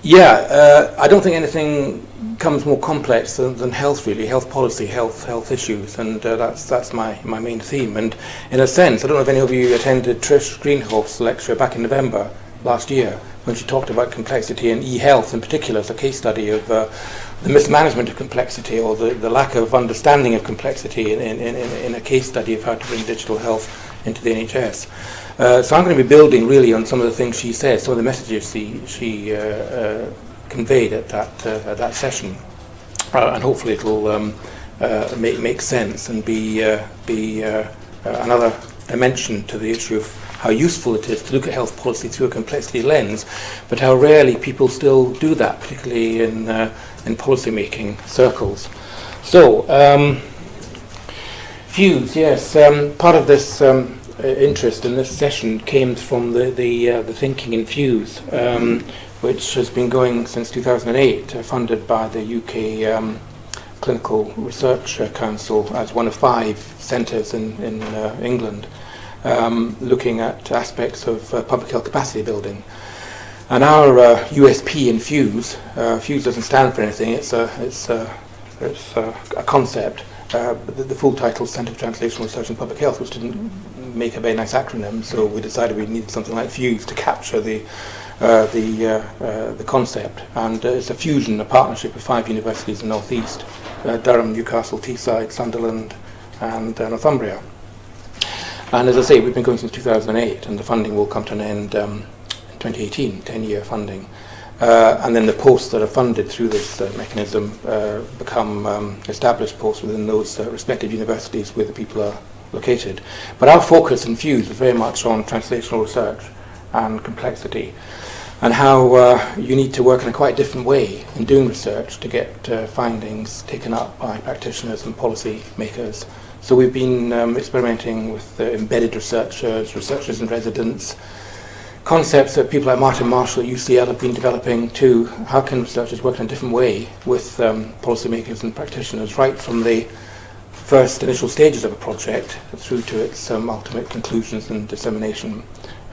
Yeah, I don't think anything comes more complex than health, really, health policy, health issues, and that's my main theme. And in a sense, I don't know if any of you attended Trish Greenhoff's lecture back in November last year, when she talked about complexity and e-health in particular as a case study of the mismanagement of complexity, or the lack of understanding of complexity in a case study of how to bring digital health into the NHS. So I'm going to be building really on some of the things she said, some of the messages she conveyed at that session, and hopefully it'll make sense and be another dimension to the issue of how useful it is to look at health policy through a complexity lens, but how rarely people still do that, particularly in policy making circles. So, views, yes. Part of this interest in this session came from the thinking in Fuse, which has been going since 2008, funded by the UK Clinical Research Council as one of 5 centres in England, looking at aspects of public health capacity building. And our USP in Fuse, Fuse doesn't stand for anything. It's a concept. But the full title is Centre for Translational Research in Public Health, which didn't make a very nice acronym, so we decided we needed something like Fuse to capture the concept. And it's a fusion, a partnership with 5 universities in the North East: Durham, Newcastle, Teesside, Sunderland, and Northumbria. And as I say, we've been going since 2008, and the funding will come to an end in 2018, 10-year funding. And then the posts that are funded through this mechanism become established posts within those respective universities where the people are located. But our focus in Fuse is very much on translational research and complexity, and how you need to work in a quite different way in doing research to get findings taken up by practitioners and policy makers. So we've been experimenting with embedded researchers in residence, concepts that people like Martin Marshall at UCL have been developing too. How can researchers work in a different way with policymakers and practitioners, right from the first initial stages of a project through to its ultimate conclusions and dissemination,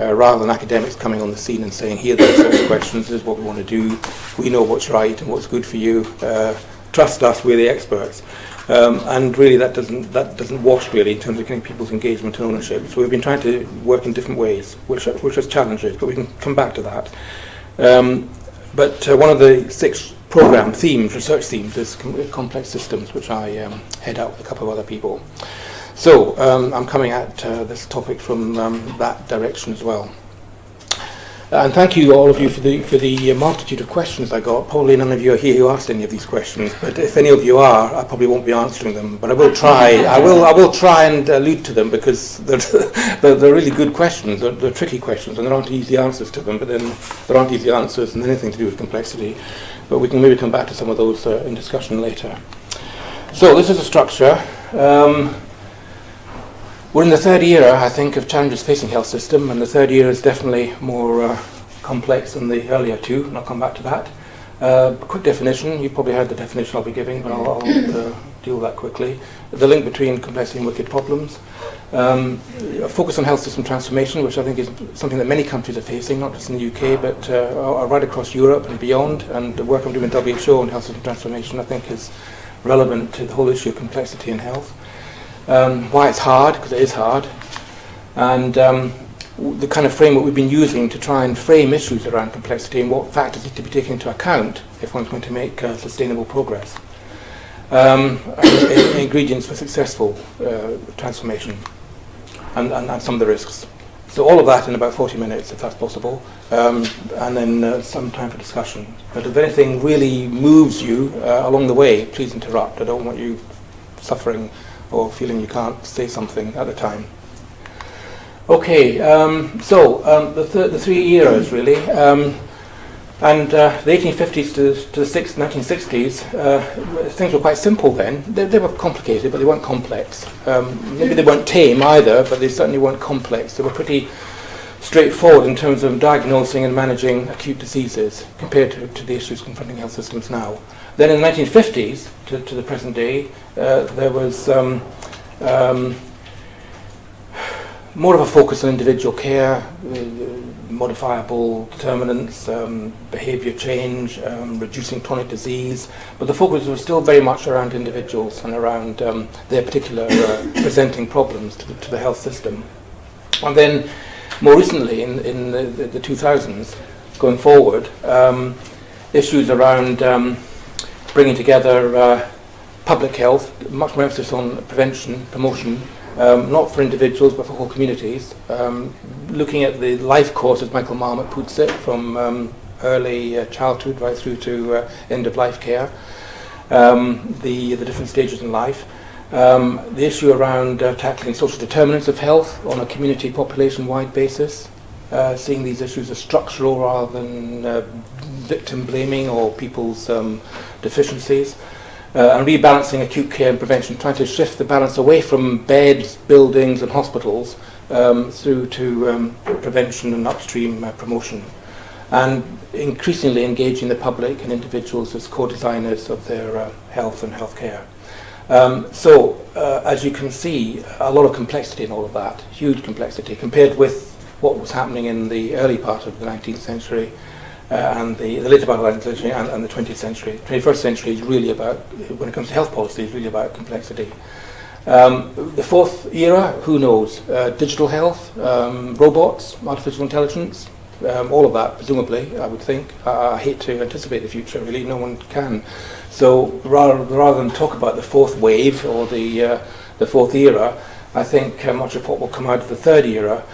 rather than academics coming on the scene and saying, here are the research questions, this is what we want to do, we know what's right and what's good for you, trust us, we're the experts. And really that doesn't wash really in terms of getting people's engagement and ownership. So we've been trying to work in different ways, which has challenges, but we can come back to that. But one of the 6 program themes, research themes, is complex systems, which I head out with a couple of other people. So I'm coming at this topic from that direction as well. And thank you, all of you, for the multitude of questions I got. Probably none of you are here who asked any of these questions, but if any of you are, I probably won't be answering them. But I will try. I will try and allude to them, because they're really good questions. They're tricky questions, and there aren't easy answers to them. But then there aren't easy answers in anything to do with complexity. But we can maybe come back to some of those in discussion later. So this is a structure. We're in the 3rd era, I think, of challenges facing health system, and the 3rd era is definitely more complex than the earlier 2, and I'll come back to that. Quick definition, you've probably heard the definition I'll be giving, but I'll deal with that quickly. The link between complexity and wicked problems. A focus on health system transformation, which I think is something that many countries are facing, not just in the UK, but right across Europe and beyond. And the work I'm doing in WHO on health system transformation, I think, is relevant to the whole issue of complexity in health. Why it's hard, because it is hard, and the kind of framework we've been using to try and frame issues around complexity and what factors need to be taken into account if one's going to make sustainable progress. Ingredients for successful transformation, and some of the risks. So all of that in about 40 minutes, if that's possible, and then some time for discussion. But if anything really moves you along the way, please interrupt. I don't want you suffering or feeling you can't say something at a time. Okay, so the 3 eras really, and the 1850s to the 1960s, things were quite simple then. They were complicated, but they weren't complex. Maybe they weren't tame either, but they certainly weren't complex. They were pretty straightforward in terms of diagnosing and managing acute diseases compared to the issues confronting health systems now. Then in the 1950s to the present day, there was more of a focus on individual care, modifiable determinants, behaviour change, reducing chronic disease, but the focus was still very much around individuals and around their particular presenting problems to the health system. And then more recently, in the 2000s, going forward, issues around bringing together public health, much more emphasis on prevention, promotion, not for individuals but for whole communities, looking at the life course, as Michael Marmot puts it, from early childhood right through to end-of-life care, the different stages in life. The issue around tackling social determinants of health on a community population-wide basis, seeing these issues as structural rather than victim blaming or people's deficiencies, and rebalancing acute care and prevention, trying to shift the balance away from beds, buildings and hospitals through to prevention and upstream promotion, and increasingly engaging the public and individuals as co-designers of their health and healthcare. So, as you can see, a lot of complexity in all of that, huge complexity, compared with what was happening in the early part of the 19th century and the later part of the 19th century and the 20th century. 21st century is really about, when it comes to health policy, is really about complexity. The fourth era, who knows? Digital health, robots, artificial intelligence, all of that, presumably, I would think. I hate to anticipate the future, really, no one can. So rather than talk about the fourth wave or the fourth era, I think much of what will come out of the third era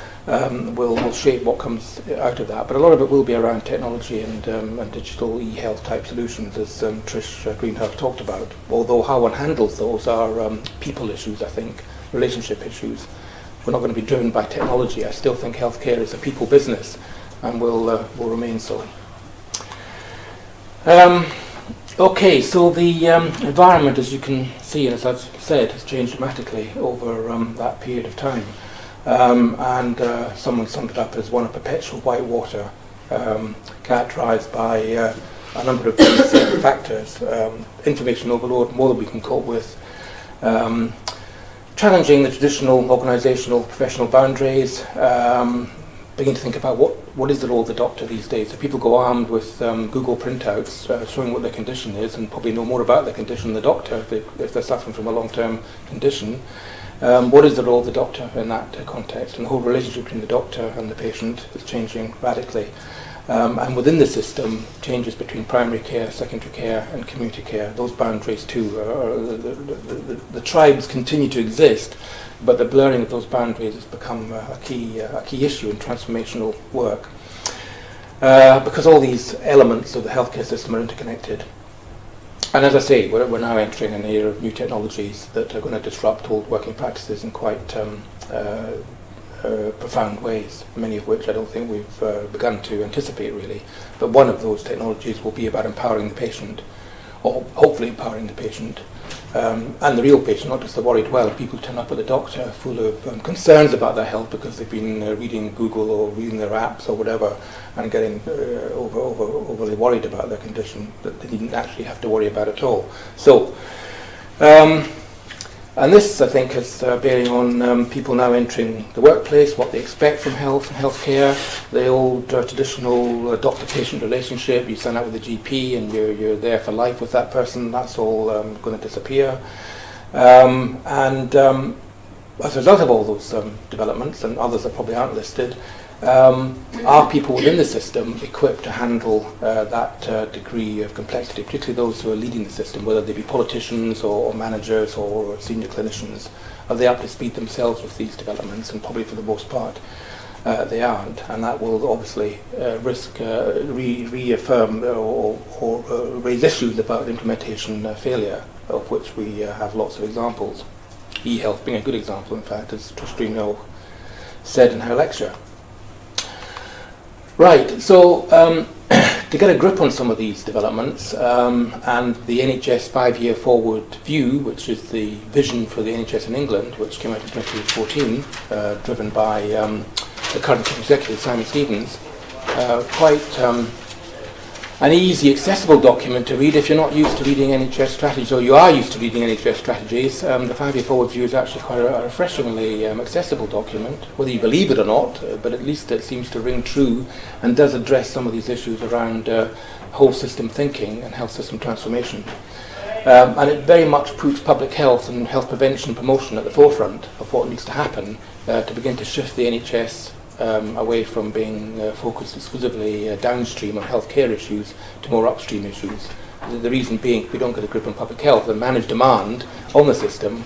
will shape what comes out of that. But a lot of it will be around technology and digital e-health type solutions, as Trish Greenhouse talked about. Although how one handles those are people issues, I think, relationship issues. We're not going to be driven by technology. I still think healthcare is a people business and will remain so. Okay, so the environment, as you can see, and as I've said, has changed dramatically over that period of time. And someone summed it up as one of perpetual whitewater, characterised by a number of these factors. Information overload, more than we can cope with. Challenging the traditional organisational professional boundaries. Begin to think about what is the role of the doctor these days. So people go armed with Google printouts showing what their condition is and probably know more about their condition than the doctor if they're suffering from a long-term condition. What is the role of the doctor in that context? And the whole relationship between the doctor and the patient is changing radically. And within the system, changes between primary care, secondary care and community care. Those boundaries too, the tribes continue to exist, but the blurring of those boundaries has become a key issue in transformational work. Because all these elements of the healthcare system are interconnected. And as I say, we're now entering an era of new technologies that are going to disrupt old working practices in quite profound ways, many of which I don't think we've begun to anticipate really. But one of those technologies will be about empowering the patient, or hopefully empowering the patient, and the real patient, not just the worried well. People turn up at the doctor full of concerns about their health because they've been reading Google or reading their apps or whatever, and getting overly worried about their condition that they didn't actually have to worry about at all. So, and this, I think, is bearing on people now entering the workplace, what they expect from health and healthcare. The old traditional doctor-patient relationship, you sign up with a GP and you're there for life with that person, that's all going to disappear. And as a result of all those developments, and others that probably aren't listed, are people within the system equipped to handle that degree of complexity, particularly those who are leading the system, whether they be politicians or managers or senior clinicians? Are they up to speed themselves with these developments? And probably for the most part they aren't, and that will obviously risk reaffirm or raise issues about implementation failure, of which we have lots of examples. E-health being a good example, in fact, as Trish Greenhill said in her lecture. Right, so to get a grip on some of these developments and the NHS 5-year forward view, which is the vision for the NHS in England, which came out in 2014, driven by the current Chief Executive, Simon Stevens, quite an easy, accessible document to read if you're not used to reading NHS strategies, or you are used to reading NHS strategies. The 5-year forward view is actually quite a refreshingly accessible document, whether you believe it or not, but at least it seems to ring true and does address some of these issues around whole system thinking and health system transformation. And it very much puts public health and health prevention and promotion at the forefront of what needs to happen to begin to shift the NHS away from being focused exclusively downstream on healthcare issues to more upstream issues. The reason being, if we don't get a grip on public health and manage demand on the system,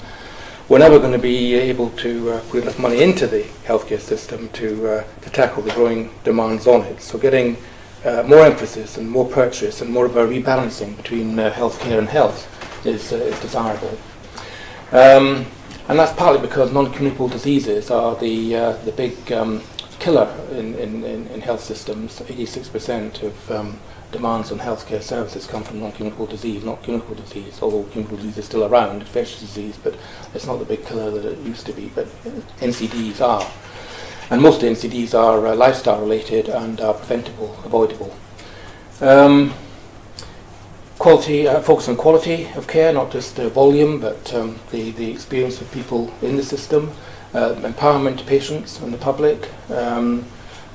we're never going to be able to put enough money into the healthcare system to tackle the growing demands on it. So getting more emphasis and more purchase and more of a rebalancing between healthcare and health is desirable. And that's partly because non-communicable diseases are the big killer in health systems. 86% of demands on healthcare services come from non-communicable disease, not communicable disease, although communicable disease is still around, infectious disease, but it's not the big killer that it used to be, but NCDs are. And most NCDs are lifestyle related and are preventable, avoidable. Quality, focus on quality of care, not just volume, but the experience of people in the system, empowerment to patients and the public,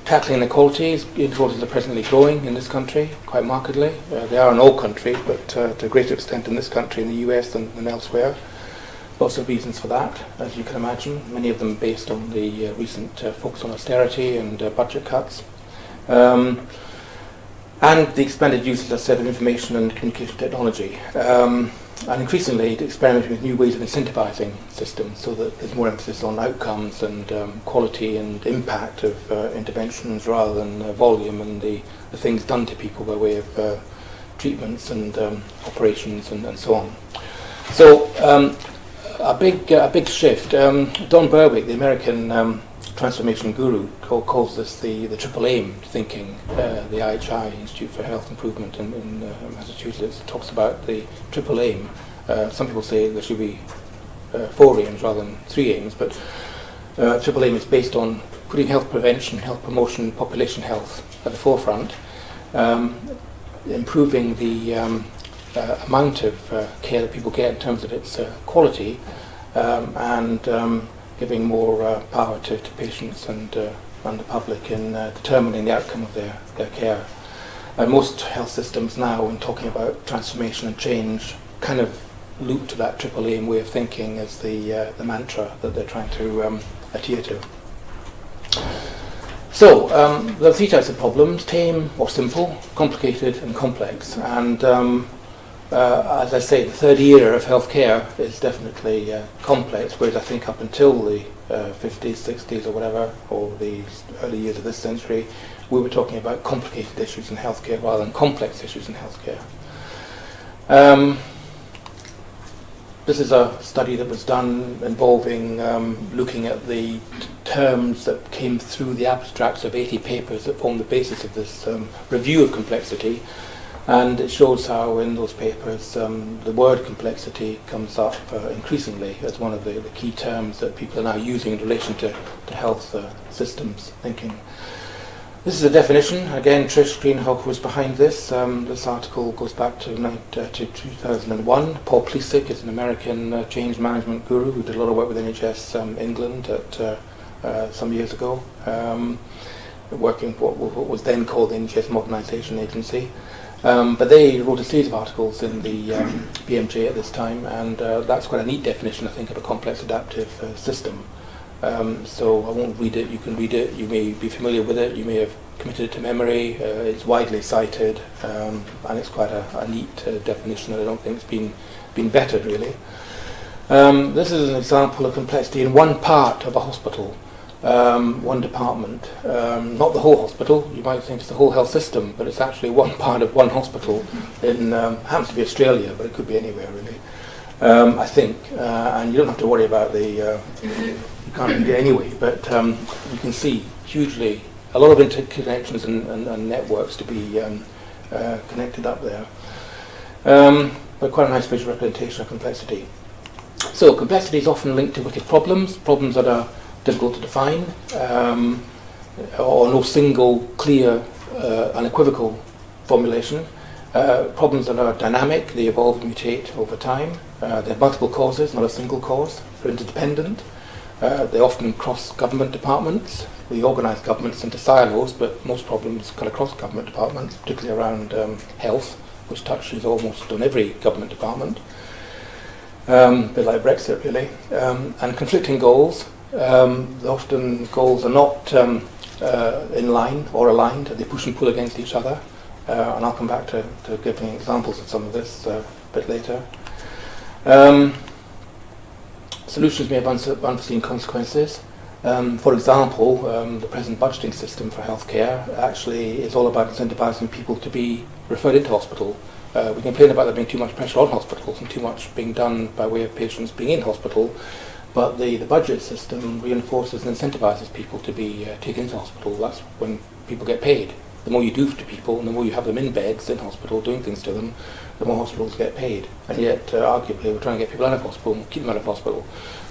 tackling inequalities. Inequalities are presently growing in this country quite markedly. They are in all countries, but to a greater extent in this country, in the US than elsewhere. Lots of reasons for that, as you can imagine, many of them based on the recent focus on austerity and budget cuts. And the expanded use, as I said, of information and communication technology. And increasingly experimenting with new ways of incentivising systems so that there's more emphasis on outcomes and quality and impact of interventions rather than volume and the things done to people by way of treatments and operations and so on. So a big shift. Don Berwick, the American transformation guru, calls this the triple aim thinking. The IHI, Institute for Health Improvement in Massachusetts, talks about the triple aim. Some people say there should be 4 aims rather than 3 aims, but triple aim is based on putting health prevention, health promotion, population health at the forefront, improving the amount of care that people get in terms of its quality, and giving more power to patients and the public in determining the outcome of their care. And most health systems now, when talking about transformation and change, kind of loop to that triple aim way of thinking as the mantra that they're trying to adhere to. So, there are 3 types of problems: tame or simple, complicated and complex. And as I say, the third era of healthcare is definitely complex, whereas I think up until the 50s, 60s or whatever, or the early years of this century, we were talking about complicated issues in healthcare rather than complex issues in healthcare. This is a study that was done involving looking at the terms that came through the abstracts of 80 papers that form the basis of this review of complexity. And it shows how in those papers the word complexity comes up increasingly as one of the key terms that people are now using in relation to health systems thinking. This is a definition. Again, Trish Greenhock was behind this. This article goes back to 2001. Paul Plesic is an American change management guru who did a lot of work with NHS England some years ago, working what was then called the NHS Modernisation Agency. But they wrote a series of articles in the BMJ at this time, and that's quite a neat definition, I think, of a complex adaptive system. So I won't read it. You can read it. You may be familiar with it. You may have committed it to memory. It's widely cited, and it's quite a neat definition that I don't think has been bettered, really. This is an example of complexity in one part of a hospital. One department, not the whole hospital. You might think it's the whole health system, but it's actually one part of one hospital in, happens to be Australia, but it could be anywhere really, I think. And you don't have to worry about you can't read it anyway, but you can see hugely, a lot of interconnections and networks to be connected up there. But quite a nice visual representation of complexity. So complexity is often linked to wicked problems that are difficult to define, or no single, clear, unequivocal formulation. Problems that are dynamic, they evolve and mutate over time. They have multiple causes, not a single cause. They're interdependent. They often cross government departments. We organise governments into silos, but most problems cut across government departments, particularly around health, which touches almost on every government department. A bit like Brexit, really. And conflicting goals. Often goals are not in line or aligned. They push and pull against each other. And I'll come back to giving examples of some of this a bit later. Solutions may have unforeseen consequences. For example, the present budgeting system for healthcare actually is all about incentivising people to be referred into hospital. We complain about there being too much pressure on hospitals and too much being done by way of patients being in hospital, but the budget system reinforces and incentivises people to be taken into hospital. That's when people get paid. The more you do to people and the more you have them in beds in hospital doing things to them, the more hospitals get paid. And yet, arguably, we're trying to get people out of hospital and keep them out of hospital.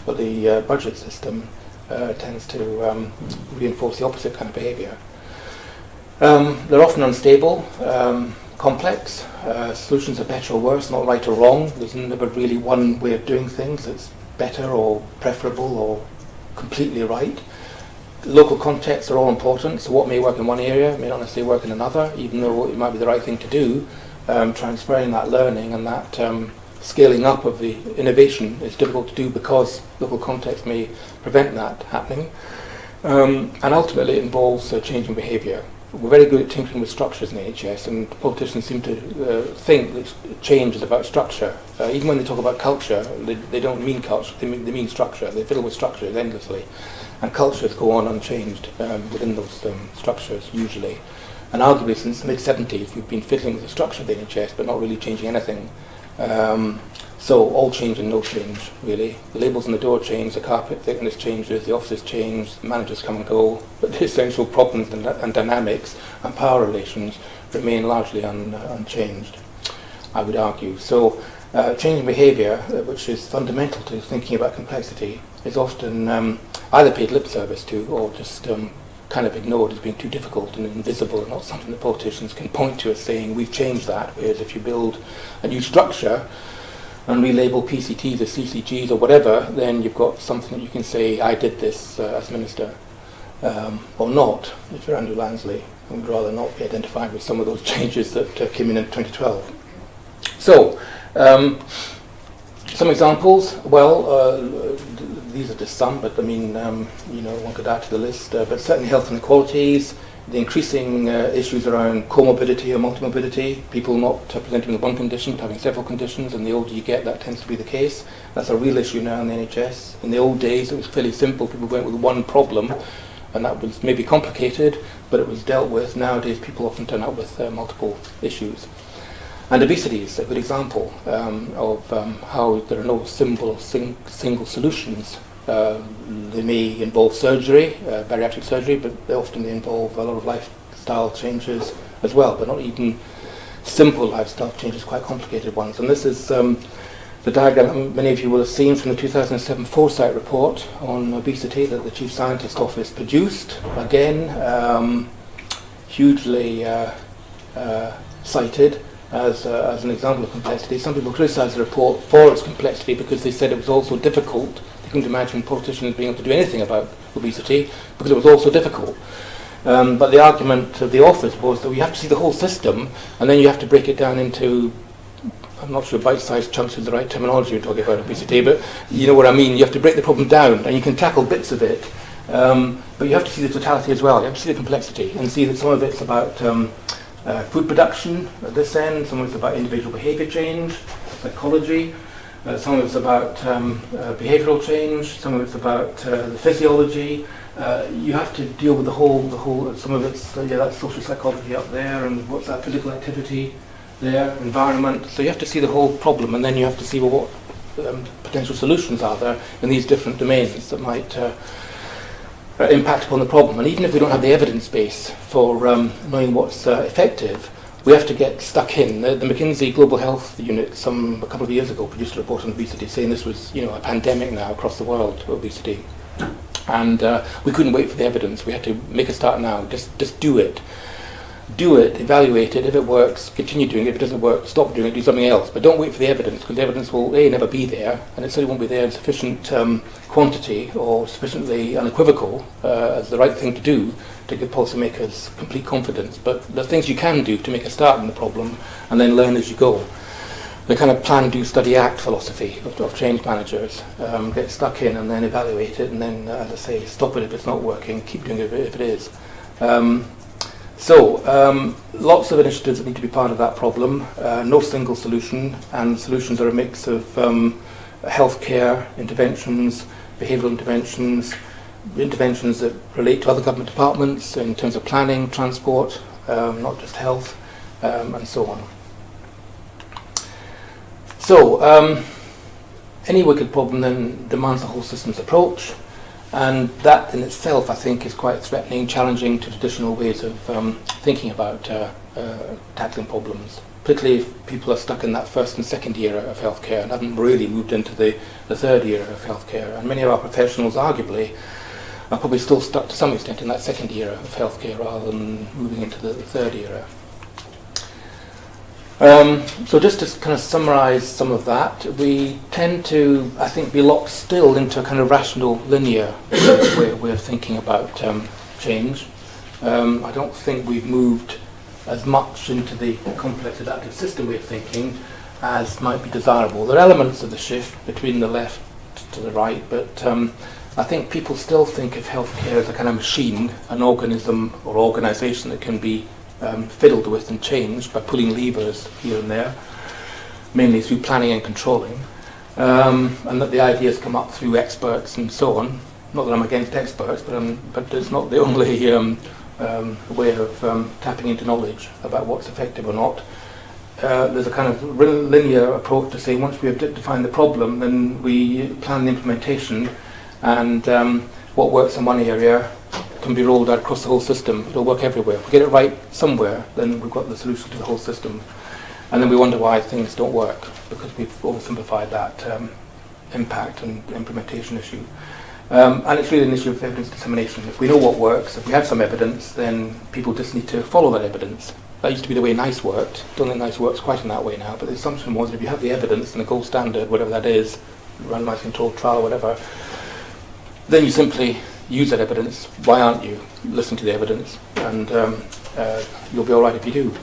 But the budget system tends to reinforce the opposite kind of behaviour. They're often unstable, complex. Solutions are better or worse, not right or wrong. There's never really one way of doing things that's better or preferable or completely right. Local contexts are all important, so what may work in one area may not necessarily work in another, even though it might be the right thing to do. Transferring that learning and that scaling up of the innovation is difficult to do because local context may prevent that happening. And ultimately it involves changing behaviour. We're very good at tinkering with structures in the NHS, and politicians seem to think that change is about structure. Even when they talk about culture, they don't mean culture, they mean structure. They fiddle with structures endlessly. And cultures go on unchanged within those structures, usually. And arguably since the mid-70s, we've been fiddling with the structure of the NHS, but not really changing anything. So all change and no change, really. The labels on the door change, the carpet thickness changes, the offices change, the managers come and go, but the essential problems and dynamics and power relations remain largely unchanged, I would argue. So changing behaviour, which is fundamental to thinking about complexity, is often either paid lip service to or just kind of ignored as being too difficult and invisible and not something that politicians can point to as saying we've changed that. Whereas if you build a new structure and relabel PCTs as CCGs or whatever, then you've got something that you can say, I did this as Minister, or not, if you're Andrew Lansley. I would rather not be identified with some of those changes that came in 2012. So, some examples. Well, these are just some, but I mean, one could add to the list. But certainly health inequalities, the increasing issues around comorbidity or multimorbidity, people not presenting with one condition but having several conditions, and the older you get that tends to be the case. That's a real issue now in the NHS. In the old days it was fairly simple, people went with one problem and that was maybe complicated, but it was dealt with. Nowadays people often turn up with multiple issues. And obesity is a good example of how there are no single solutions. They may involve surgery, bariatric surgery, but they often involve a lot of lifestyle changes as well, but not even simple lifestyle changes, quite complicated ones. And this is the diagram many of you will have seen from the 2007 Foresight report on obesity that the Chief Scientist Office produced. Again, hugely cited as an example of complexity. Some people criticised the report for its complexity because they said it was also difficult. They couldn't imagine politicians being able to do anything about obesity because it was also difficult. But the argument of the authors was that we have to see the whole system and then you have to break it down into, I'm not sure bite-sized chunks is the right terminology when talking about obesity, but you know what I mean. You have to break the problem down and you can tackle bits of it, but you have to see the totality as well. You have to see the complexity and see that some of it's about food production at this end, some of it's about individual behaviour change, psychology, some of it's about behavioural change, some of it's about the physiology. You have to deal with the whole. Some of it's that's social psychology up there, and what's that physical activity there, environment. So you have to see the whole problem, and then you have to see what potential solutions are there in these different domains that might impact upon the problem. And even if we don't have the evidence base for knowing what's effective, we have to get stuck in. The McKinsey Global Health Unit a couple of years ago produced a report on obesity saying this was a pandemic now across the world, obesity. And we couldn't wait for the evidence. We had to make a start now, just do it. do it, evaluate it. If it works, continue doing it. If it doesn't work, stop doing it, do something else. But don't wait for the evidence, because the evidence will A, never be there, and it certainly won't be there in sufficient quantity or sufficiently unequivocal as the right thing to do to give policymakers complete confidence. But there are things you can do to make a start on the problem and then learn as you go. The kind of plan, do, study, act philosophy of change managers. Get stuck in and then evaluate it, and then, as I say, stop it if it's not working, keep doing it if it is. Lots of initiatives that need to be part of that problem. No single solution, and solutions are a mix of healthcare interventions, behavioural interventions, interventions that relate to other government departments in terms of planning, transport, not just health, and so on. So, any wicked problem then demands a whole systems approach, and that in itself, I think, is quite threatening, challenging to traditional ways of thinking about tackling problems, particularly if people are stuck in that first and second era of healthcare and haven't really moved into the third era of healthcare. And many of our professionals, arguably, are probably still stuck to some extent in that second era of healthcare rather than moving into the third era. So just to kind of summarise some of that, we tend to, I think, be locked still into a kind of rational, linear way of thinking about change. I don't think we've moved as much into the complex adaptive system way of thinking as might be desirable. There are elements of the shift between the left to the right, but I think people still think of healthcare as a kind of machine, an organism or organisation that can be fiddled with and changed by pulling levers here and there, mainly through planning and controlling, and that the ideas come up through experts and so on. Not that I'm against experts, but it's not the only way of tapping into knowledge about what's effective or not. There's a kind of linear approach to saying once we have defined the problem, then we plan the implementation, and what works in one area can be rolled out across the whole system. It'll work everywhere. If we get it right somewhere, then we've got the solution to the whole system. And then we wonder why things don't work, because we've oversimplified that impact and implementation issue. And it's really an issue of evidence dissemination. If we know what works, if we have some evidence, then people just need to follow that evidence. That used to be the way NICE worked. Don't think NICE works quite in that way now, but the assumption was that if you have the evidence and the gold standard, whatever that is, randomized controlled trial, whatever, then you simply use that evidence. Why aren't you? Listen to the evidence, and you'll be all right if you do.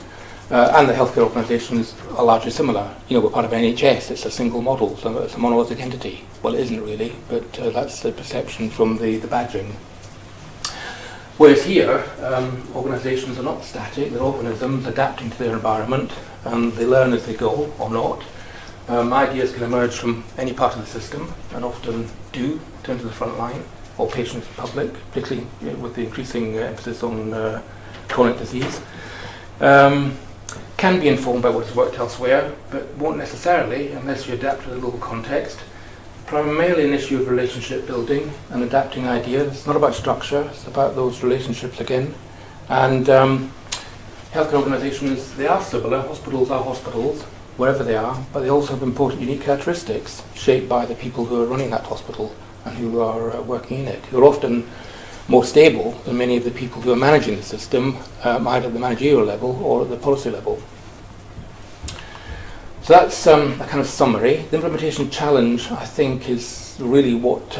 And the healthcare organisations are largely similar. You know, we're part of NHS. It's a single model, so it's a monolithic entity. Well, it isn't really, but that's the perception from the badging. Whereas here, organisations are not static. They're organisms adapting to their environment, and they learn as they go, or not. Ideas can emerge from any part of the system, and often do turn to the front line, or patients and public, particularly with the increasing emphasis on chronic disease. Can be informed by what has worked elsewhere, but won't necessarily unless you adapt to the local context. Primarily an issue of relationship building and adapting ideas. It's not about structure, it's about those relationships again. And healthcare organisations, they are similar. Hospitals are hospitals, wherever they are, but they also have important unique characteristics shaped by the people who are running that hospital and who are working in it, who are often more stable than many of the people who are managing the system, either at the managerial level or at the policy level. So that's a kind of summary. The implementation challenge, I think, is really what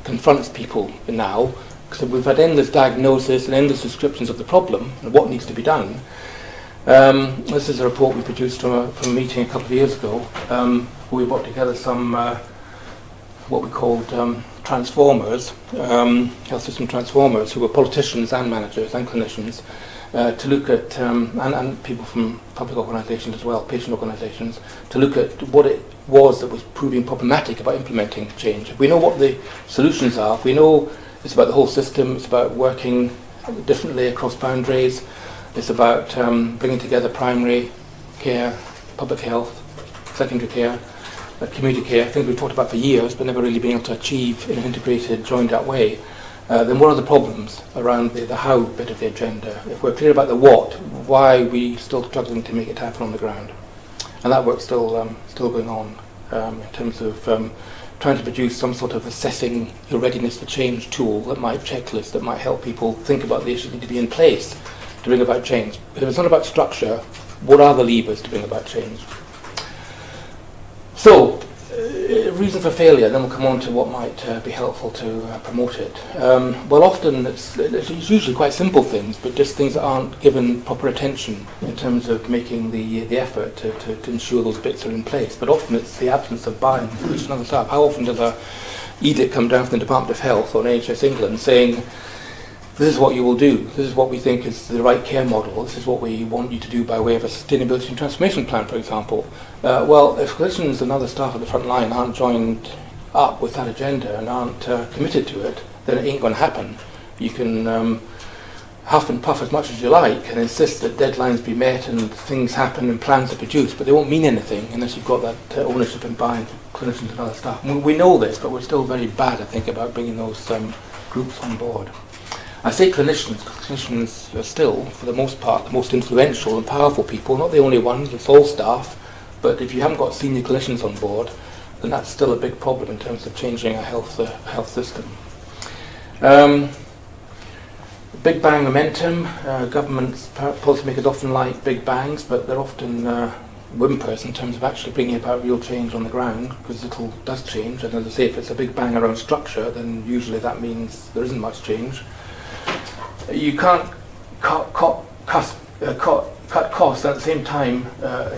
confronts people now, because we've had endless diagnosis and endless descriptions of the problem and what needs to be done. This is a report we produced from a meeting a couple of years ago, where we brought together some what we called transformers, health system transformers, who were politicians and managers and clinicians, to look at, and people from public organisations as well, patient organisations, to look at what it was that was proving problematic about implementing change. If we know what the solutions are, if we know it's about the whole system, it's about working differently across boundaries, it's about bringing together primary care, public health, secondary care, community care, things we've talked about for years but never really been able to achieve in an integrated, joined up way, then what are the problems around the how bit of the agenda? If we're clear about the what, why are we still struggling to make it happen on the ground? And that work's still going on in terms of trying to produce some sort of assessing your readiness for change tool that might checklist, that might help people think about the issues that need to be in place to bring about change. But if it's not about structure, what are the levers to bring about change? So, reason for failure, then we'll come on to what might be helpful to promote it. Well, often it's usually quite simple things, but just things that aren't given proper attention in terms of making the effort to ensure those bits are in place. But often it's the absence of buy-in from each and other staff. How often does an edict come down from the Department of Health or NHS England saying, this is what you will do, this is what we think is the right care model, this is what we want you to do by way of a sustainability and transformation plan, for example. Well, if clinicians and other staff at the front line aren't joined up with that agenda and aren't committed to it, then it ain't going to happen. You can huff and puff as much as you like and insist that deadlines be met and things happen and plans are produced, but they won't mean anything unless you've got that ownership and buy-in from clinicians and other staff. We know this, but we're still very bad, I think, about bringing those groups on board. I say clinicians, because clinicians are still, for the most part, the most influential and powerful people, not the only ones, it's all staff, but if you haven't got senior clinicians on board, then that's still a big problem in terms of changing a health system. Big bang momentum, governments, policymakers often like big bangs, but they're often whimpers in terms of actually bringing about real change on the ground, because little does change, and as I say, if it's a big bang around structure, then usually that means there isn't much change. You can't cut costs and at the same time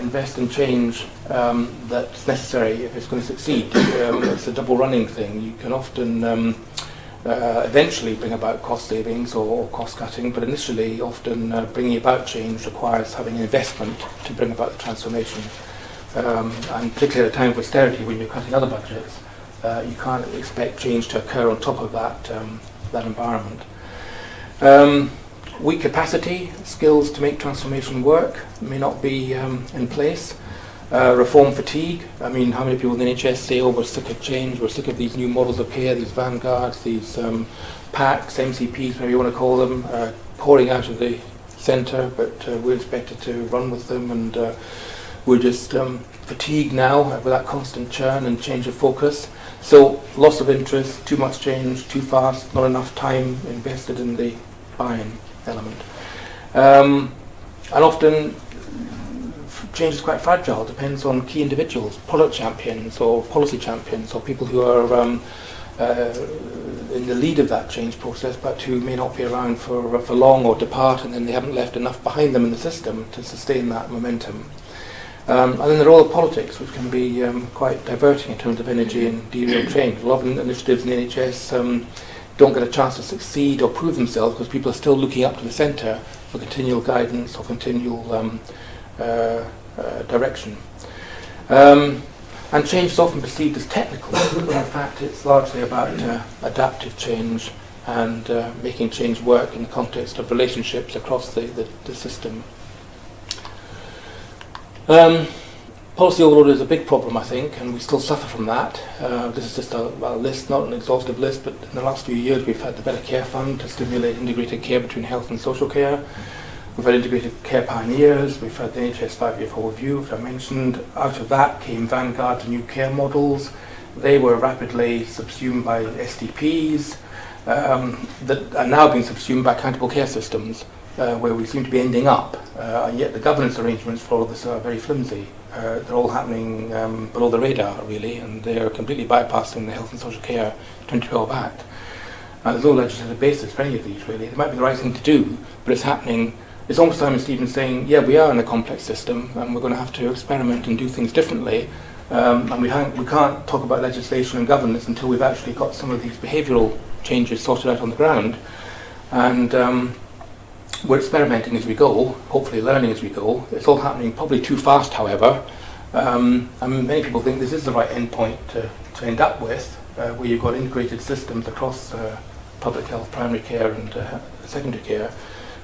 invest in change that's necessary if it's going to succeed. It's a double running thing. You can often eventually bring about cost savings or cost cutting, but initially often bringing about change requires having an investment to bring about the transformation. And particularly at a time of austerity when you're cutting other budgets, you can't expect change to occur on top of that environment. Weak capacity, skills to make transformation work may not be in place. Reform fatigue. I mean, how many people in the NHS say, oh, we're sick of change, we're sick of these new models of care, these vanguards, these PACs, MCPs, whatever you want to call them, pouring out of the centre, but we're expected to run with them, and we're just fatigued now with that constant churn and change of focus. So, loss of interest, too much change, too fast, not enough time invested in the buy-in element. And often change is quite fragile, depends on key individuals, product champions or policy champions, or people who are in the lead of that change process, but who may not be around for long or depart, and then they haven't left enough behind them in the system to sustain that momentum. And then the role of politics, which can be quite diverting in terms of energy and derail change. A lot of initiatives in the NHS don't get a chance to succeed or prove themselves because people are still looking up to the centre for continual guidance or continual direction. And change is often perceived as technical, but in fact it's largely about adaptive change and making change work in the context of relationships across the system. Policy overload is a big problem, I think, and we still suffer from that. This is just a list, not an exhaustive list, but in the last few years we've had the Better Care Fund to stimulate integrated care between health and social care. We've had integrated care pioneers, we've had the NHS 5-year forward view, which I mentioned. Out of that came vanguard to new care models. They were rapidly subsumed by SDPs that are now being subsumed by accountable care systems, where we seem to be ending up, and yet the governance arrangements for all of this are very flimsy. They're all happening below the radar, really, and they're completely bypassing the Health and Social Care 2012 Act. There's no legislative basis for any of these, really. It might be the right thing to do, but it's happening. It's almost Simon Stevens saying, yeah, we are in a complex system, and we're going to have to experiment and do things differently, and we can't talk about legislation and governance until we've actually got some of these behavioural changes sorted out on the ground. And we're experimenting as we go, hopefully learning as we go. It's all happening probably too fast, however. And many people think this is the right endpoint to end up with, where you've got integrated systems across public health, primary care and secondary care.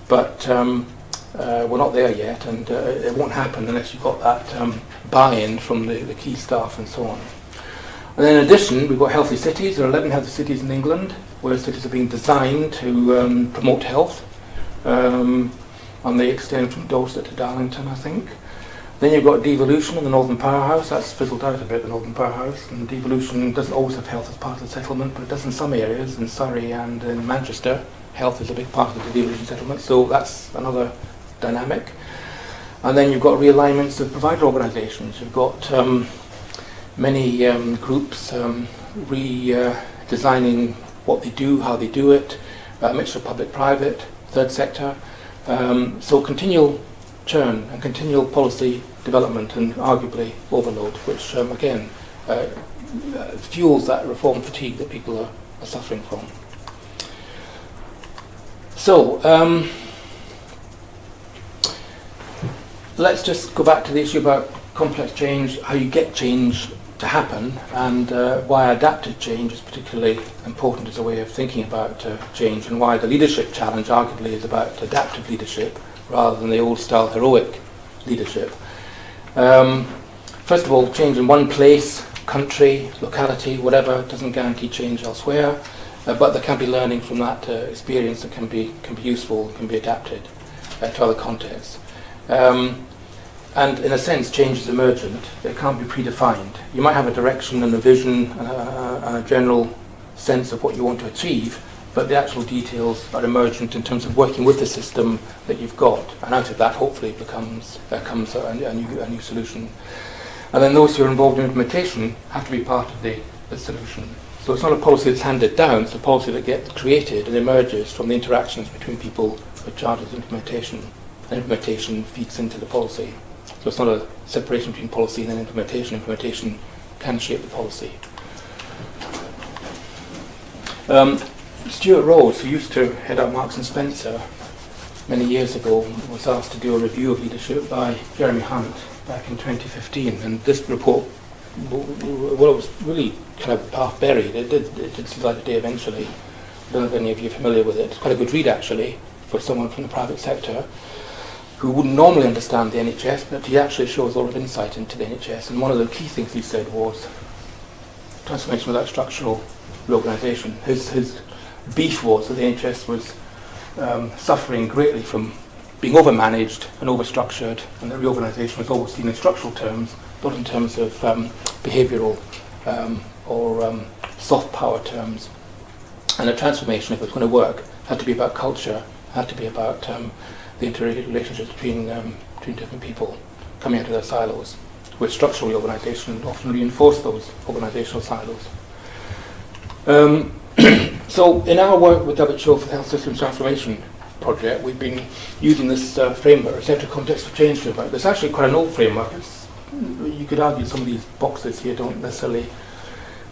But we're not there yet, and it won't happen unless you've got that buy-in from the key staff and so on. And then in addition, we've got healthy cities. There are 11 healthy cities in England, where cities are being designed to promote health. And they extend from Dorset to Darlington, I think. Then you've got devolution in the Northern Powerhouse. That's fizzled out a bit, the Northern Powerhouse. And devolution doesn't always have health as part of the settlement, but it does in some areas, in Surrey and in Manchester. Health is a big part of the devolution settlement, so that's another dynamic. And then you've got realignments of provider organisations. You've got many groups redesigning what they do, how they do it, a mixture of public-private, third sector. So continual churn and continual policy development and arguably overload, which again fuels that reform fatigue that people are suffering from. So let's just go back to the issue about complex change, how you get change to happen, and why adaptive change is particularly important as a way of thinking about change, and why the leadership challenge arguably is about adaptive leadership rather than the old style heroic leadership. First of all, change in one place, country, locality, whatever, doesn't guarantee change elsewhere, but there can be learning from that experience that can be useful, can be adapted to other contexts. And in a sense, change is emergent. It can't be predefined. You might have a direction and a vision and a general sense of what you want to achieve, but the actual details are emergent in terms of working with the system that you've got. And out of that, hopefully, comes a new solution. And then those who are involved in implementation have to be part of the solution. So it's not a policy that's handed down, it's a policy that gets created and emerges from the interactions between people who are charged with implementation. And implementation feeds into the policy. So it's not a separation between policy and then implementation. Implementation can shape the policy. Stuart Rhodes, who used to head up Marks and Spencer many years ago, was asked to do a review of leadership by Jeremy Hunt back in 2015. And this report, well, it was really kind of half buried. It did see light of day eventually. I don't know if any of you are familiar with it. It's quite a good read, actually, for someone from the private sector who wouldn't normally understand the NHS, but he actually shows a lot of insight into the NHS. And one of the key things he said was transformation without structural reorganisation. His beef was that the NHS was suffering greatly from being overmanaged and overstructured, and that reorganisation was always seen in structural terms, not in terms of behavioural or soft power terms. And a transformation, if it was going to work, had to be about culture, had to be about the interrelationships between different people coming out of their silos, where structural reorganisation often reinforced those organisational silos. So in our work with WHO for the Health Systems Transformation Project, we've been using this framework, receptive context of change framework. It's actually quite an old framework. You could argue some of these boxes here don't necessarily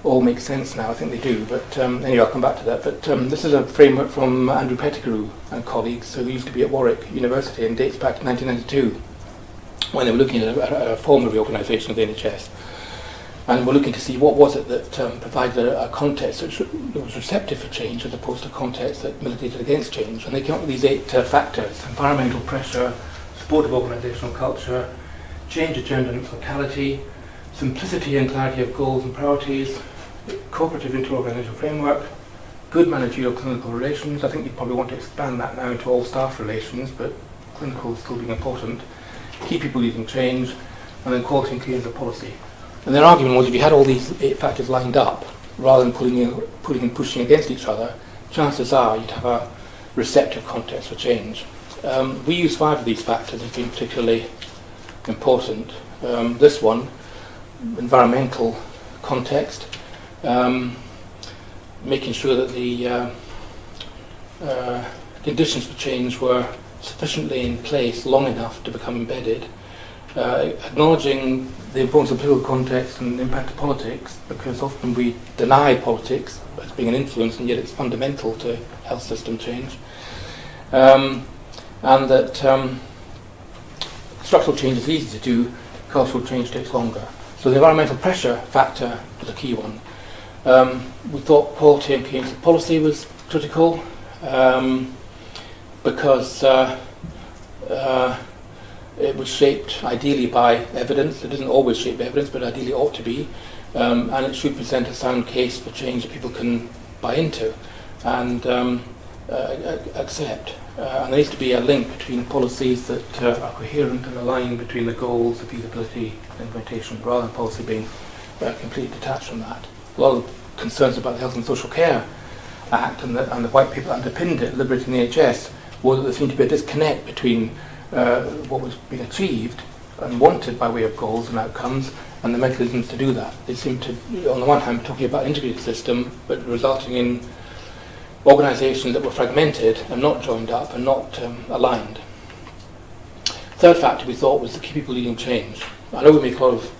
all make sense now. I think they do, but anyway, I'll come back to that. But this is a framework from Andrew Pettigrew and colleagues who used to be at Warwick University and dates back to 1992 when they were looking at a formal reorganisation of the NHS. And we're looking to see what was it that provided a context that was receptive for change as opposed to a context that militated against change. And they came up with these 8 factors: environmental pressure, supportive organisational culture, change agenda and its locality, simplicity and clarity of goals and priorities, cooperative inter-organisational framework, good managerial-clinical relations. I think you probably want to expand that now into all staff relations, but clinical is still being important. Key people leading change, and then quality and clearance of policy. And their argument was if you had all these 8 factors lined up, rather than pulling and pushing against each other, chances are you'd have a receptive context for change. We use 5 of these factors as being particularly important. This one, environmental context, making sure that the conditions for change were sufficiently in place long enough to become embedded, acknowledging the importance of political context and the impact of politics, because often we deny politics as being an influence and yet it's fundamental to health system change, and that structural change is easy to do, cultural change takes longer. So the environmental pressure factor was a key one. We thought quality and clearance of policy was critical because it was shaped ideally by evidence. It isn't always shaped by evidence, but ideally ought to be. And it should present a sound case for change that people can buy into and accept. and there needs to be a link between policies that are coherent and aligned between the goals, the feasibility, and implementation, rather than policy being completely detached from that. A lot of concerns about the Health and Social Care Act and the white paper that underpinned it, Liberating the NHS, was that there seemed to be a disconnect between what was being achieved and wanted by way of goals and outcomes and the mechanisms to do that. They seem to, on the one hand, be talking about integrated system, but resulting in organisations that were fragmented and not joined up and not aligned. Third factor we thought was the key people leading change. I know we make a lot of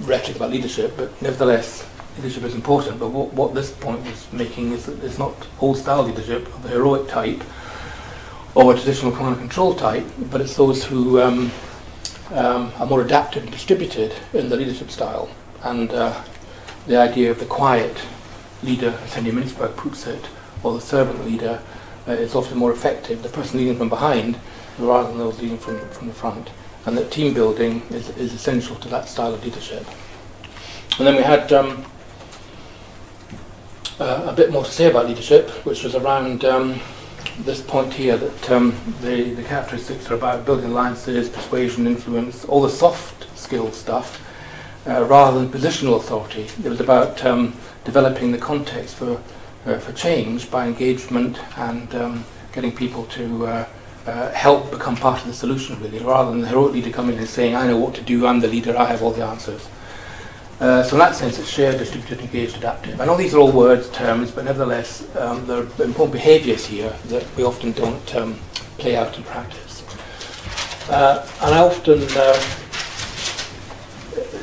rhetoric about leadership, but nevertheless, leadership is important. But what this point was making is that it's not old-style leadership of the heroic type or a traditional command and control type, but it's those who are more adaptive and distributed in the leadership style. And the idea of the quiet leader, as Henry Mintzberg puts it, or the servant leader, is often more effective, the person leading from behind rather than those leading from the front. And that team building is essential to that style of leadership. And then we had a bit more to say about leadership, which was around this point here, that the characteristics are about building alliances, persuasion, influence, all the soft skill stuff, rather than positional authority. It was about developing the context for change by engagement and getting people to help become part of the solution, really, rather than the heroic leader coming in and saying, I know what to do, I'm the leader, I have all the answers. So in that sense, it's shared, distributed, engaged, adaptive. I know these are all words, terms, but nevertheless, there are important behaviours here that we often don't play out in practice. And I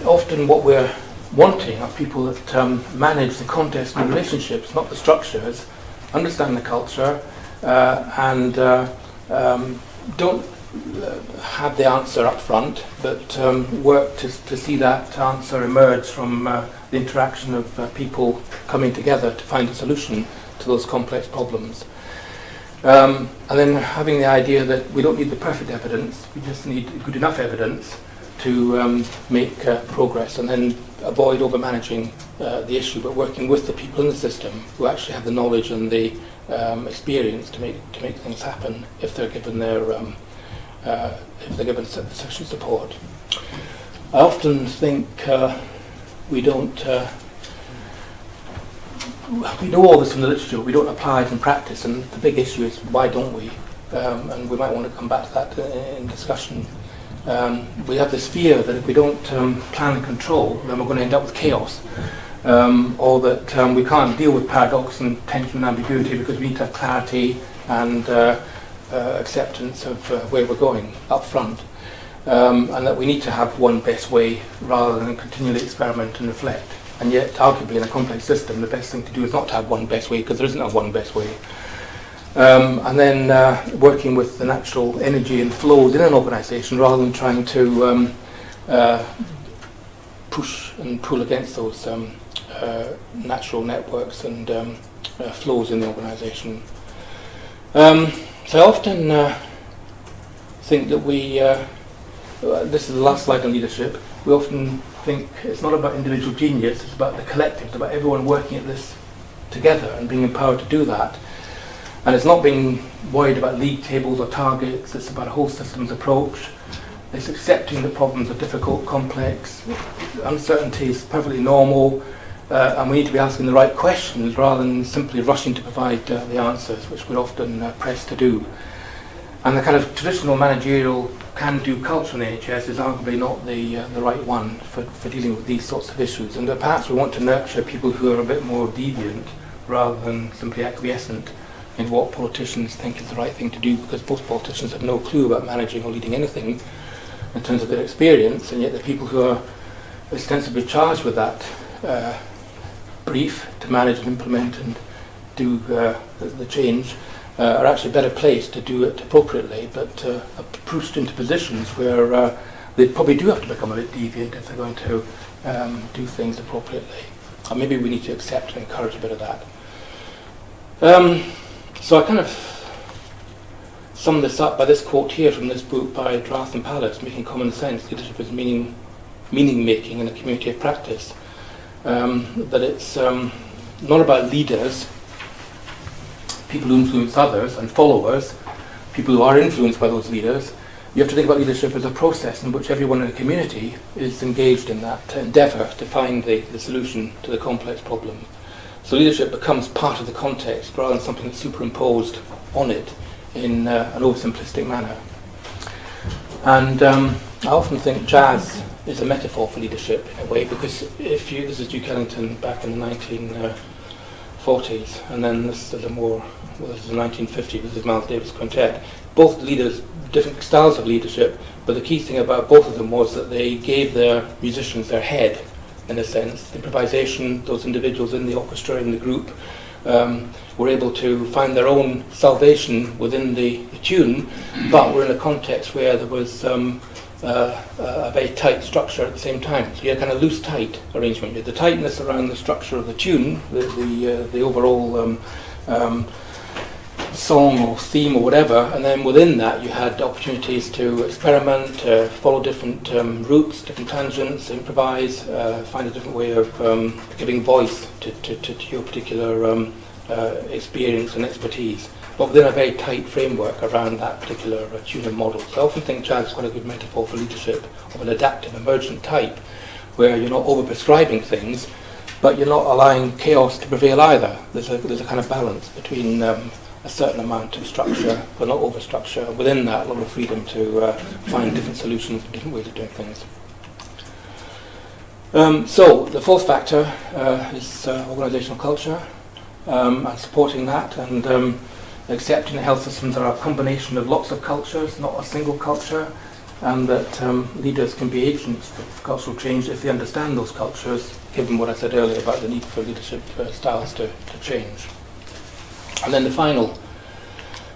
often what we're wanting are people that manage the context and the relationships, not the structures, understand the culture, and don't have the answer up front, but work to see that answer emerge from the interaction of people coming together to find a solution to those complex problems. And then having the idea that we don't need the perfect evidence, we just need good enough evidence to make progress, and then avoid over-managing the issue, but working with the people in the system who actually have the knowledge and the experience to make things happen if they're given their sufficient support. I often think we don't. We know all this from the literature, but we don't apply it in practice, and the big issue is why don't we? And we might want to come back to that in discussion. We have this fear that if we don't plan and control, then we're going to end up with chaos, or that we can't deal with paradox and tension and ambiguity because we need to have clarity and acceptance of where we're going up front, and that we need to have one best way rather than continually experiment and reflect. And yet, arguably, in a complex system, the best thing to do is not to have one best way, because there isn't a one best way. And then working with the natural energy and flows in an organisation rather than trying to push and pull against those natural networks and flows in the organisation. So I often think that this is the last slide on leadership, we often think it's not about individual genius, it's about the collective, it's about everyone working at this together and being empowered to do that. And it's not being worried about league tables or targets, it's about a whole systems approach. It's accepting that problems are difficult, complex, uncertainty is perfectly normal, and we need to be asking the right questions rather than simply rushing to provide the answers, which we're often pressed to do. And the kind of traditional managerial can-do culture in the NHS is arguably not the right one for dealing with these sorts of issues. And perhaps we want to nurture people who are a bit more deviant rather than simply acquiescent in what politicians think is the right thing to do, because most politicians have no clue about managing or leading anything in terms of their experience, and yet the people who are ostensibly charged with that brief to manage and implement and do the change are actually better placed to do it appropriately, but are pushed into positions where they probably do have to become a bit deviant if they're going to do things appropriately. Or maybe we need to accept and encourage a bit of that. So I kind of sum this up by this quote here from this book by Drath and Pallas, Making Common Sense, Leadership is Meaning Making in a Community of Practice. That it's not about leaders people who influence others, and followers, people who are influenced by those leaders, you have to think about leadership as a process in which everyone in a community is engaged in that endeavour to find the solution to the complex problem. So leadership becomes part of the context rather than something that's superimposed on it in an oversimplistic manner. And I often think jazz is a metaphor for leadership in a way, because this is Duke Ellington back in the 1940s, and then this is the 1950s, this is Miles Davis Quintet. Both leaders, different styles of leadership, but the key thing about both of them was that they gave their musicians their head, in a sense. Improvisation, those individuals in the orchestra, in the group, were able to find their own salvation within the tune, but were in a context where there was a very tight structure at the same time. So you had kind of loose-tight arrangement. You had the tightness around the structure of the tune, the overall song or theme or whatever, and then within that you had opportunities to experiment, follow different routes, different tangents, improvise, find a different way of giving voice to your particular experience and expertise, but within a very tight framework around that particular tune and model. So I often think jazz is quite a good metaphor for leadership of an adaptive, emergent type, where you're not over-prescribing things, but you're not allowing chaos to prevail either. There's a kind of balance between a certain amount of structure, but not over-structure. Within that, a lot of freedom to find different solutions, different ways of doing things. So the fourth factor is organisational culture, and supporting that, and accepting that health systems are a combination of lots of cultures, not a single culture, and that leaders can be agents for cultural change if they understand those cultures, given what I said earlier about the need for leadership styles to change. And then the final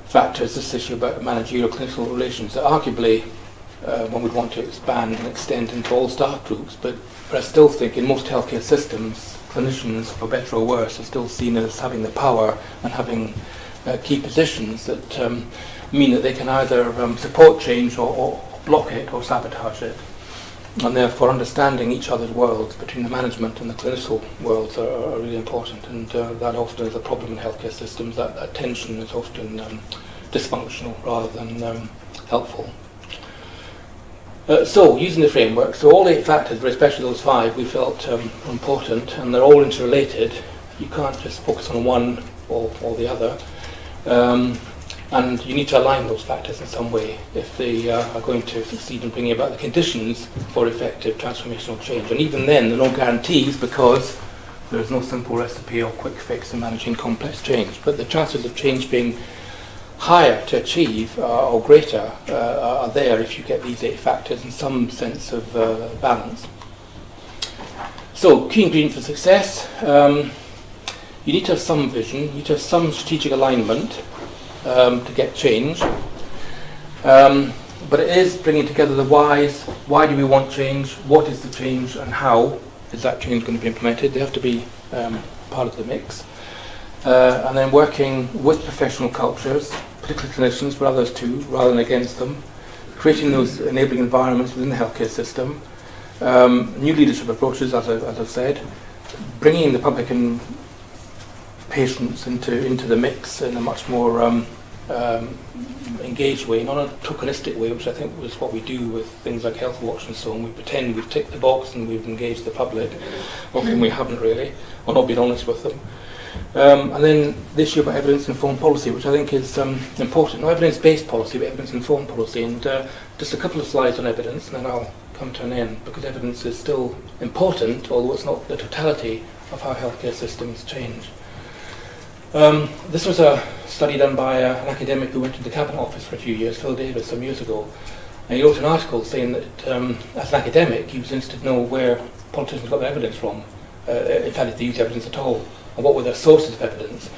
factor is this issue about managerial-clinical relations. That arguably one would want to expand and extend into all staff groups, but I still think in most healthcare systems, clinicians, for better or worse, are still seen as having the power and having key positions that mean that they can either support change or block it or sabotage it. And therefore understanding each other's worlds between the management and the clinical worlds are really important, and that often is a problem in healthcare systems. That tension is often dysfunctional rather than helpful. So using the framework, so all 8 factors, but especially those 5, we felt important, and they're all interrelated. You can't just focus on one or the other. And you need to align those factors in some way if they are going to succeed in bringing about the conditions for effective transformational change. And even then, there are no guarantees, because there is no simple recipe or quick fix in managing complex change. But the chances of change being higher to achieve or greater are there if you get these 8 factors in some sense of balance. So, key ingredient for success. You need to have some vision, you need to have some strategic alignment to get change, but it is bringing together the whys. Why do we want change? What is the change, and how is that change going to be implemented? They have to be part of the mix, and then working with professional cultures, particularly clinicians, but others too, rather than against them, creating those enabling environments within the healthcare system, new leadership approaches, as I've said, bringing the public and patients into the mix in a much more engaged way, not a tokenistic way, which I think was what we do with things like Health Watch and so on. We pretend we've ticked the box and we've engaged the public. Often we haven't really, or not been honest with them. And then the issue about evidence-informed policy, which I think is important. Not evidence-based policy, but evidence-informed policy. And just a couple of slides on evidence, and then I'll come to an end, because evidence is still important, although it's not the totality of how healthcare systems change. This was a study done by an academic who went to the Cabinet Office for a few years, Phil Davis, some years ago. And he wrote an article saying that as an academic, he was interested to know where politicians got their evidence from, in fact if they used evidence at all, and what were their sources of evidence.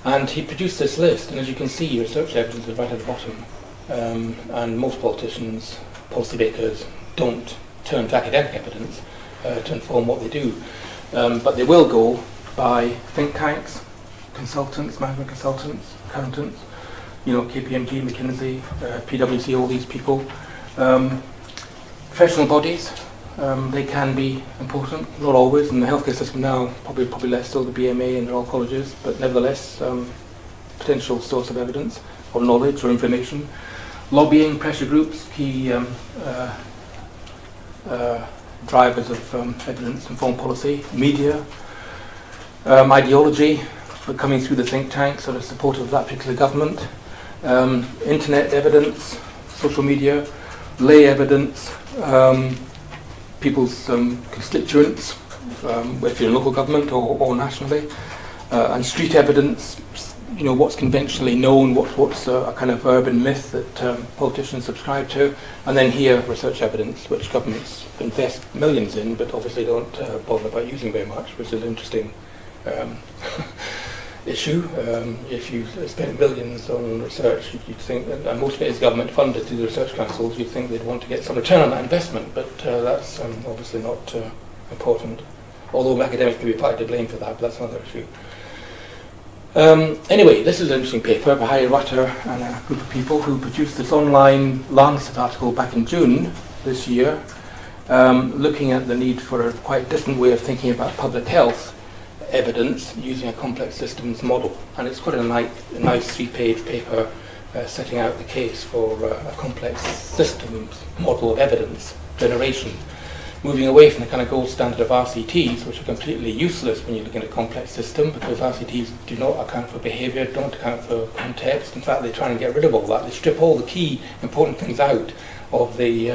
And he produced this list, and as you can see, research evidence is right at the bottom. And most politicians, policymakers, don't turn to academic evidence to inform what they do. But they will go by think tanks, consultants, management consultants, accountants, KPMG, McKinsey, PwC, all these people. Professional bodies, they can be important, not always. In the healthcare system now, probably less so, the BMA and all colleges, but nevertheless, potential source of evidence or knowledge or information. Lobbying, pressure groups, key drivers of evidence and foreign policy. Media, ideology, coming through the think tanks that are supportive of that particular government. Internet evidence, social media, lay evidence, people's constituents, whether you're in local government or nationally, and street evidence, what's conventionally known, what's a kind of urban myth that politicians subscribe to, and then here research evidence, which governments invest millions in, but obviously don't bother about using very much, which is an interesting issue. If you spent billions on research, you'd think, and most of it is government funded through the research councils, you'd think they'd want to get some return on that investment, but that's obviously not important. Although academics can be partly to blame for that, but that's another issue. Anyway, this is an interesting paper by Harry Rutter and a group of people who produced this online Lancet article back in June this year, looking at the need for a quite different way of thinking about public health evidence using a complex systems model. And it's quite a nice 3-page paper setting out the case for a complex systems model of evidence generation, moving away from the kind of gold standard of RCTs, which are completely useless when you're looking at a complex system, because RCTs do not account for behaviour, don't account for context. In fact, they try and get rid of all that. They strip all the key important things out of the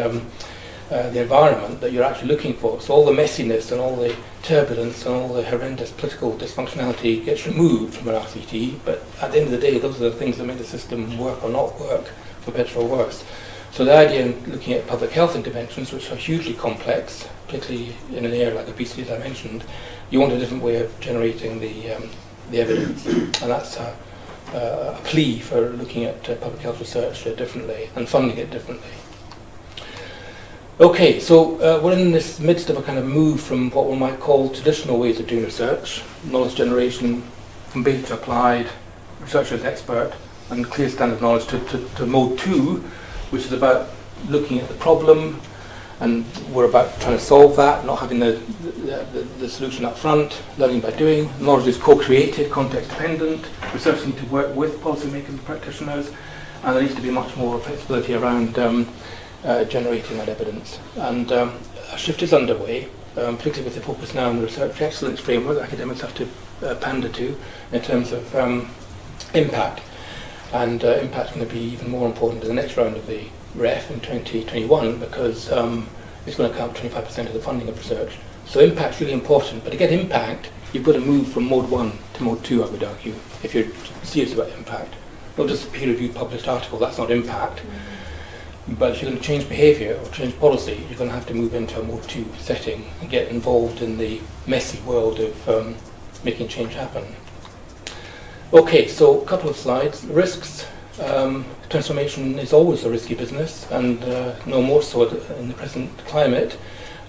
environment that you're actually looking for. So all the messiness and all the turbulence and all the horrendous political dysfunctionality gets removed from an RCT, but at the end of the day, those are the things that make the system work or not work, for better or worse. So the idea in looking at public health interventions, which are hugely complex, particularly in an area like obesity, as I mentioned, you want a different way of generating the evidence, and that's a plea for looking at public health research differently and funding it differently. Okay, so we're in this midst of a kind of move from what one might call traditional ways of doing research, knowledge generation, from beta to applied, researcher as expert, and clear standard knowledge, to mode 2, which is about looking at the problem, and we're about trying to solve that, not having the solution up front, learning by doing. Knowledge is co-created, context-dependent. Researchers need to work with policymakers and practitioners, and there needs to be much more flexibility around generating that evidence. And a shift is underway, particularly with the focus now on the research excellence framework that academics have to pander to in terms of impact. And impact is going to be even more important in the next round of the REF in 2021, because it's going to account for 25% of the funding of research. So impact is really important, but to get impact, you've got to move from mode 1 to mode 2, I would argue, if you're serious about impact. Not just a peer-reviewed published article, that's not impact. But if you're going to change behaviour or change policy, you're going to have to move into a mode 2 setting and get involved in the messy world of making change happen. Okay, so a couple of slides. Risks. Transformation is always a risky business, and no more so in the present climate.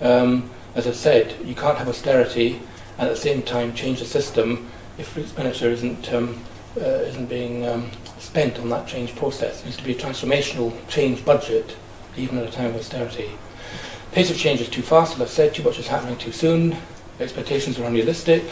As I said, you can't have austerity and at the same time change the system if expenditure isn't being spent on that change process. It needs to be a transformational change budget, even at a time of austerity. Pace of change is too fast, as I've said, too much is happening too soon. Expectations are unrealistic.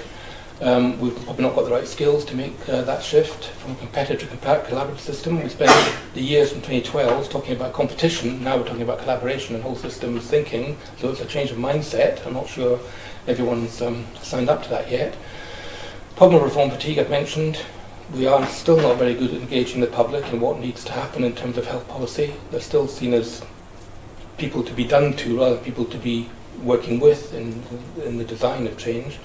We've probably not got the right skills to make that shift from a competitive to collaborative system. We spent the years from 2012 talking about competition, now we're talking about collaboration and whole systems thinking, so it's a change of mindset. I'm not sure everyone's signed up to that yet. Problem of reform fatigue I've mentioned. We are still not very good at engaging the public in what needs to happen in terms of health policy. They're still seen as people to be done to rather than people to be working with in the design of change.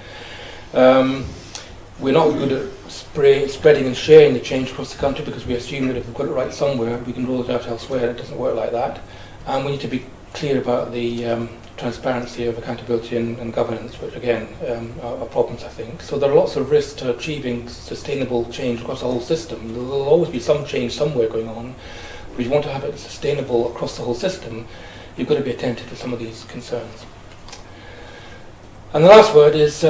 We're not good at spreading and sharing the change across the country because we assume that if we've got it right somewhere, we can roll it out elsewhere. It doesn't work like that. And we need to be clear about the transparency of accountability and governance, which again are problems, I think. So there are lots of risks to achieving sustainable change across the whole system. There will always be some change somewhere going on, but if you want to have it sustainable across the whole system, you've got to be attentive to some of these concerns. And the last word is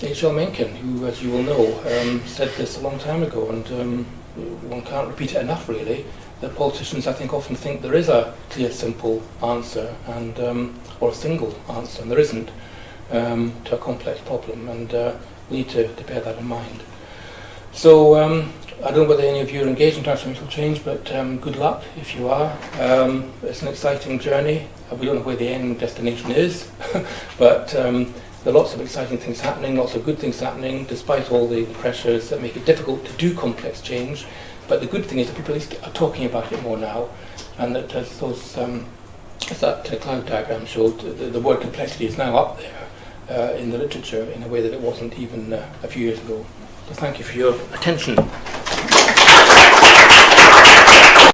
H.L. Mencken, who, as you will know, said this a long time ago, and one can't repeat it enough, really, that politicians, I think, often think there is a clear, simple answer, and or a single answer, and there isn't, to a complex problem, and we need to bear that in mind. So I don't know whether any of you are engaged in transformational change, but good luck if you are. It's an exciting journey. We don't know where the end destination is, but there are lots of exciting things happening, lots of good things happening, despite all the pressures that make it difficult to do complex change. But the good thing is that people at least are talking about it more now, and that as that cloud diagram showed, the word complexity is now up there in the literature in a way that it wasn't even a few years ago. So thank you for your attention.